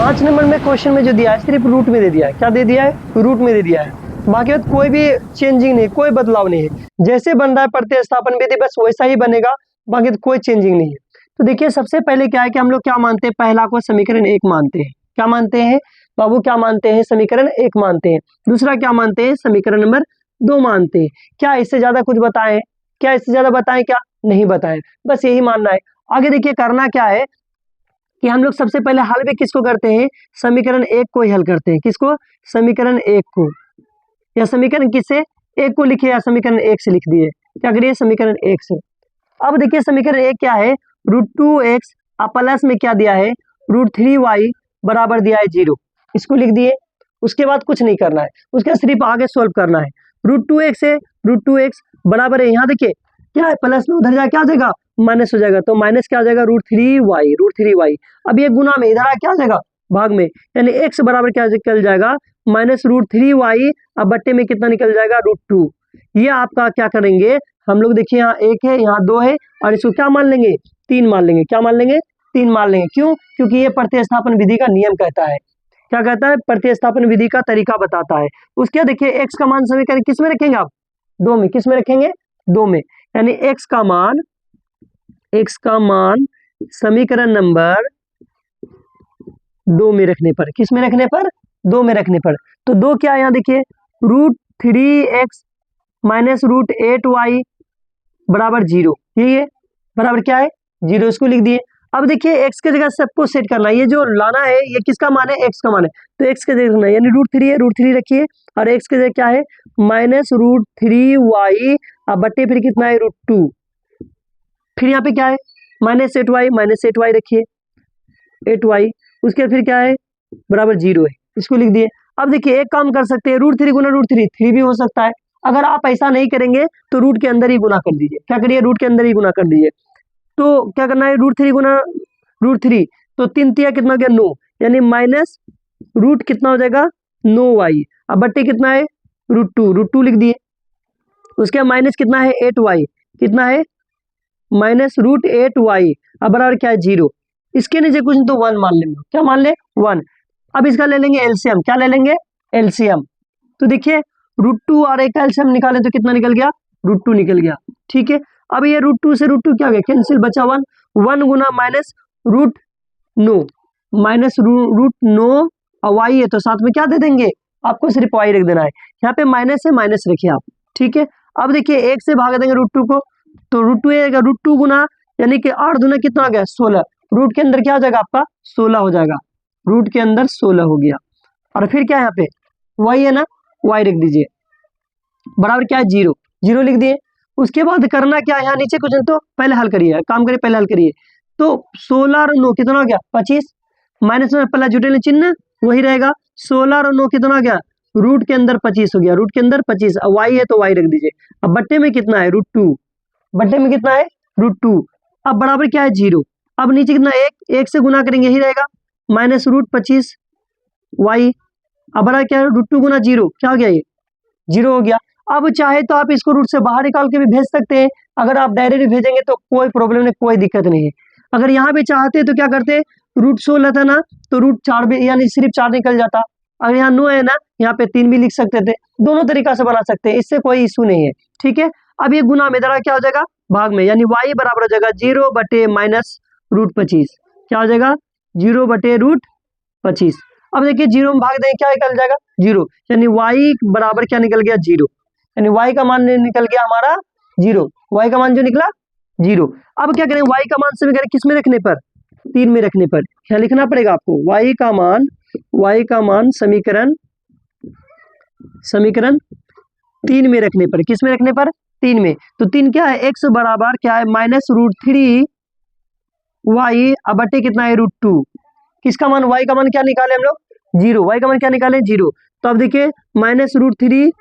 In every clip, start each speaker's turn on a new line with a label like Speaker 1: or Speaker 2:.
Speaker 1: 5 number में question में जो दिया है सिर्फ रूट में दे दिया है। क्या दे दिया है? रूट में दे दिया है। बाकी बात कोई भी चेंजिंग नहीं, कोई बदलाव नहीं है। जैसे बन रहा है प्रतिस्थापन विधि बस वैसा ही बनेगा, बाकी तो कोई चेंजिंग नहीं है। तो देखिए सबसे पहले क्या है कि हम लोग क्या मानते हैं, पहला को समीकरण 1 मानते हैं। क्या मानते हैं बाबू? क्या मानते हैं? समीकरण 1 मानते हैं। दूसरा क्या मानते हैं? समीकरण नंबर 2 मानते हैं। क्या इससे ज्यादा कुछ बताएं? क्या इससे ज्यादा बताएं? क्या नहीं बताएं, बस यही मानना है। आगे देखिए करना क्या है कि हम लोग सबसे पहले हल भी किसको करते हैं? समीकरण 1 को ही हल करते हैं। किसको? समीकरण 1 को। या समीकरण किससे? 1 को लिखे या समीकरण 1 से लिख दिए। क्या करिए? समीकरण 1 से। अब देखिए समीकरण 1 क्या है? √2x प्लस में क्या दिया है? √3y बराबर दिया है 0। इसको लिख दिए। उसके बाद कुछ नहीं करना है, उसके सिर्फ आगे सोल्व करना है। √2x है, √2x बराबर है, यहाँ देखिए क्या है, प्लस में उधर जा क्या आ जाएगा? माइनस हो जाएगा, तो माइनस क्या आ जाएगा? √3y। अब ये गुना में इधर आ क्या आ जाएगा? भाग में, यानी x बराबर क्या निकल जाएगा? -√3y। अब बट्टे में कितना निकल जाएगा? √2। ये आपका क्या करेंगे हम लोग? देखिए यहाँ 1 है, यहाँ 2 है, और इसको क्या मान लेंगे? 3 मान लेंगे। क्या मान लेंगे? 3 मान लेंगे। क्यों? क्योंकि ये प्रतिस्थापन विधि का नियम कहता है। क्या कहता है? प्रतिस्थापन विधि का तरीका बताता है। उसके देखिए x का मान समीकरण किस में रखेंगे आप? 2 में। किस में रखेंगे? 2 में। यानी x का मान समीकरण नंबर 2 में रखने पर, किस में रखने पर? 2 में रखने पर। तो 2 क्या है यहाँ देखिए? √3x माइनस √8y बराबर 0। ये बराबर क्या है? 0। इसको लिख दिए। अब देखिए x के जगह सबको सेट करना है। ये जो लाना है ये किसका मान है? x का मान है, तो x के जगह यानी √3 है, √3 रखिए, और x के जगह क्या है? -√3y। अब बट्टे फिर कितना है? √2। फिर यहाँ पे क्या है? -8y रखिए, 8y। उसके फिर क्या है? बराबर 0 है। इसको लिख दिए। अब देखिए एक काम कर सकते हैं, √3 गुना √3 3 भी हो सकता है। अगर आप ऐसा नहीं करेंगे तो रूट के अंदर ही गुना कर दीजिए। क्या करिए? रूट के अंदर ही गुना कर दीजिए। तो क्या करना है? √3 गुना √3, तो 3 तिया कितना हो गया? 9, यानी माइनस रूट कितना हो जाएगा? 9y। अब बट्टे कितना है? √2 लिख दिए। उसके बाद माइनस कितना है? 8y। कितना है? -√8y। अब बराबर क्या है? 0। इसके नीचे कुछ तो 1 मान लेंगे। क्या मान ले? 1। अब इसका ले लेंगे एलसीएम। क्या ले लेंगे? एलसीएम। तो देखिए √2 और एक का एलसीएम निकाले तो कितना निकल गया? √2 निकल गया। ठीक है। अब ये √2 से √2 क्या हो गया? कैंसिल, बचा 1। 1 गुना -√9, -√9 और y है तो साथ में क्या दे देंगे? आपको सिर्फ y रख देना है। यहाँ पे माइनस है, माइनस रखिए आप। ठीक है। अब देखिए 1 से भाग देंगे √2 को, तो √2 आएगा। √2 गुना यानी कि 8 दूना कितना आ गया? 16। रूट के अंदर क्या हो जाएगा आपका? 16 हो जाएगा। रूट के अंदर 16 हो गया। और फिर क्या है यहाँ पे? y है ना, y रख दीजिए। बराबर क्या है? 0 लिख दिए। उसके बाद करना क्या है? यहाँ नीचे कुछ तो पहले हल करिए, काम करिए, पहले हल करिए। तो 16 और 9 कितना हो गया? 25। माइनस में पहला जुटे चिन्ह वही रहेगा। 16 और 9 कितना हो गया? रूट के अंदर 25 हो गया। रूट के अंदर 25। अब y है तो y रख दीजिए। अब बट्टे में कितना है? √2। बट्टे में कितना है? √2। अब बराबर क्या है? 0। अब नीचे कितना? 1 से गुना करेंगे यही रहेगा, -√25 y। अब बराबर क्या है? √2 गुना 0 क्या हो गया? ये 0 हो गया। अब चाहे तो आप इसको रूट से बाहर निकाल के भी भेज सकते हैं। अगर आप डायरेक्ट भेजेंगे तो कोई प्रॉब्लम नहीं, कोई दिक्कत नहीं है। अगर यहाँ पे चाहते हैं तो क्या करते हैं? √16 था ना, तो √4 भी, यानी सिर्फ 4 निकल जाता। अगर यहाँ 9 है ना, यहाँ पे 3 भी लिख सकते थे। दोनों तरीका से बना सकते हैं, इससे कोई इशू नहीं है। ठीक है। अब ये गुना में इधर क्या हो जाएगा? भाग में, यानी y बराबर हो जाएगा 0/-√25। क्या हो जाएगा? 0/√25। अब देखिए 0 में भाग देंगे क्या निकल जाएगा? 0, यानी y बराबर क्या निकल गया? 0। यानी y का मान निकल गया हमारा 0। y का मान जो निकला 0। अब क्या करें? y का मान समीकरण किस में रखने पर? 3 में रखने पर। क्या लिखना पड़ेगा आपको? y का मान समीकरण 3 में रखने पर। किस में रखने पर? 3 में। तो 3 क्या है? x बराबर क्या है? -√3y। अब बटे कितना है? √2। किसका मान? y का मान क्या निकाले हम लोग? 0। y का मान क्या निकाले? 0। तो अब देखिए -√3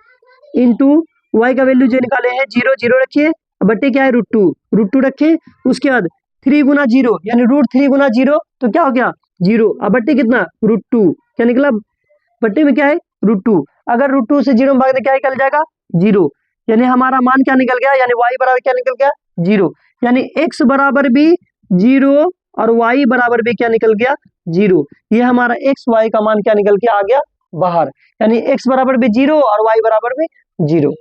Speaker 1: इंटू y का वैल्यू जो निकाले हैं 0 रखिए, बट्टे क्या है? √2 रखे। उसके बाद 3 गुना 0 यानी √3 गुना 0, तो क्या हो गया? 0। अब बट्टे कितना? √2। क्या निकला? बट्टे में क्या है? √2। अगर √2 से 0 में भाग दे क्या निकल जाएगा? 0। यानी हमारा मान क्या निकल गया? यानी y बराबर क्या निकल गया? 0। यानी x बराबर भी 0 और y बराबर भी क्या निकल गया 0। ये हमारा x y का मान क्या निकल के आ गया बाहर, यानी x बराबर भी 0 और y बराबर भी 0।